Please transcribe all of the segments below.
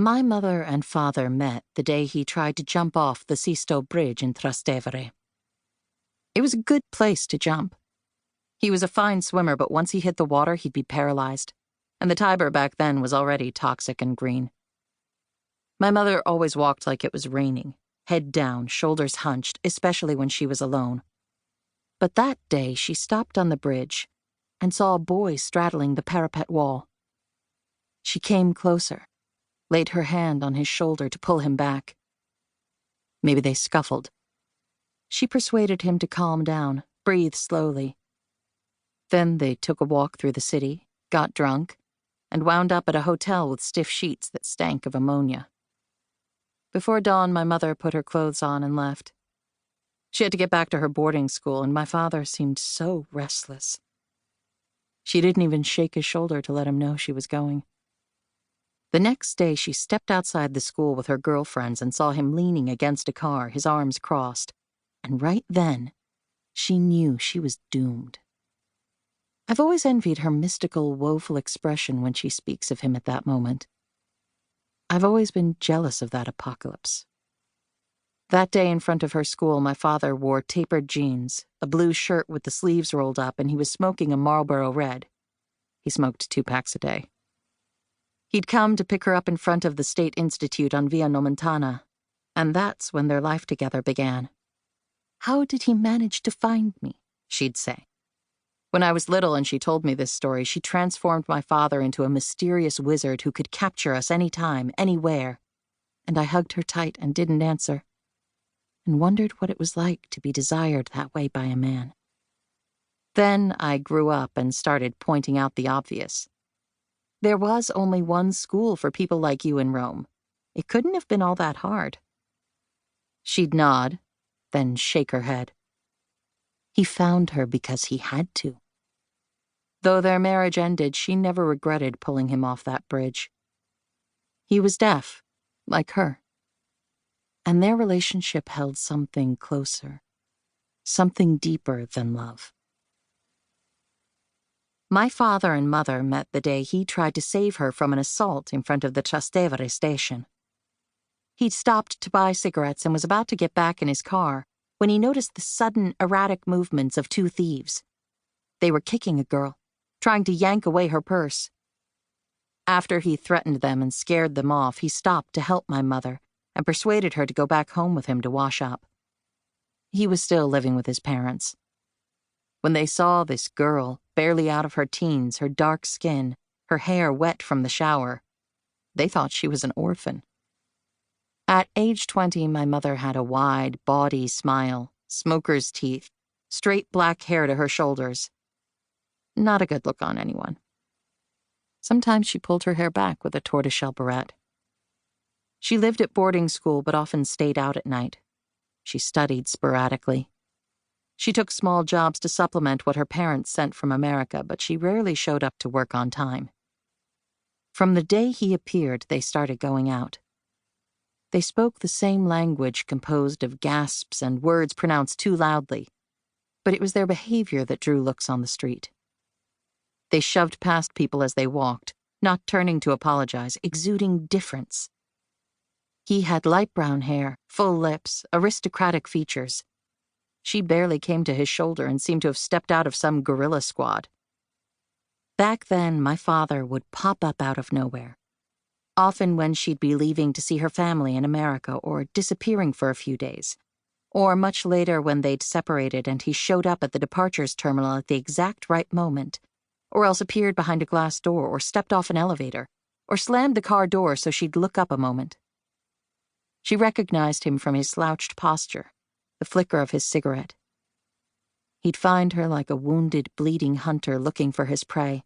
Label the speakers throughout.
Speaker 1: My mother and father met the day he tried to jump off the Sisto Bridge in Trastevere. It was a good place to jump. He was a fine swimmer, but once he hit the water, he'd be paralyzed, and the Tiber back then was already toxic and green. My mother always walked like it was raining, head down, shoulders hunched, especially when she was alone. But that day she stopped on the bridge and saw a boy straddling the parapet wall. She came closer, laid her hand on his shoulder to pull him back. Maybe they scuffled. She persuaded him to calm down, breathe slowly. Then they took a walk through the city, got drunk, and wound up at a hotel with stiff sheets that stank of ammonia. Before dawn, my mother put her clothes on and left. She had to get back to her boarding school, and my father seemed so restless. She didn't even shake his shoulder to let him know she was going. The next day, she stepped outside the school with her girlfriends and saw him leaning against a car, his arms crossed. And right then, she knew she was doomed. I've always envied her mystical, woeful expression when she speaks of him at that moment. I've always been jealous of that apocalypse. That day in front of her school, my father wore tapered jeans, a blue shirt with the sleeves rolled up, and he was smoking a Marlboro Red. He smoked 2 packs a day. He'd come to pick her up in front of the State Institute on Via Nomentana, and that's when their life together began. "How did he manage to find me?" she'd say. When I was little and she told me this story, she transformed my father into a mysterious wizard who could capture us anytime, anywhere. And I hugged her tight and didn't answer, and wondered what it was like to be desired that way by a man. Then I grew up and started pointing out the obvious. There was only one school for people like you in Rome. It couldn't have been all that hard. She'd nod, then shake her head. He found her because he had to. Though their marriage ended, she never regretted pulling him off that bridge. He was deaf, like her. And their relationship held something closer, something deeper than love. My father and mother met the day he tried to save her from an assault in front of the Trastevere station. He'd stopped to buy cigarettes and was about to get back in his car when he noticed the sudden, erratic movements of 2 thieves. They were kicking a girl, trying to yank away her purse. After he threatened them and scared them off, he stopped to help my mother and persuaded her to go back home with him to wash up. He was still living with his parents. When they saw this girl, barely out of her teens, her dark skin, her hair wet from the shower, they thought she was an orphan. At age 20, my mother had a wide, bawdy smile, smoker's teeth, straight black hair to her shoulders. Not a good look on anyone. Sometimes she pulled her hair back with a tortoiseshell barrette. She lived at boarding school but often stayed out at night. She studied sporadically. She took small jobs to supplement what her parents sent from America, but she rarely showed up to work on time. From the day he appeared, they started going out. They spoke the same language composed of gasps and words pronounced too loudly, but it was their behavior that drew looks on the street. They shoved past people as they walked, not turning to apologize, exuding difference. He had light brown hair, full lips, aristocratic features. She barely came to his shoulder and seemed to have stepped out of some guerrilla squad. Back then, my father would pop up out of nowhere, often when she'd be leaving to see her family in America or disappearing for a few days, or much later when they'd separated and he showed up at the departures terminal at the exact right moment, or else appeared behind a glass door or stepped off an elevator, or slammed the car door so she'd look up a moment. She recognized him from his slouched posture, the flicker of his cigarette. He'd find her like a wounded, bleeding hunter looking for his prey,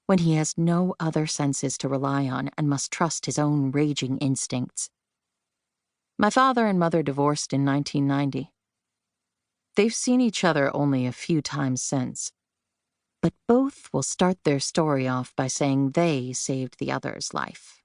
Speaker 1: when he has no other senses to rely on and must trust his own raging instincts. My father and mother divorced in 1990. They've seen each other only a few times since, but both will start their story off by saying they saved the other's life.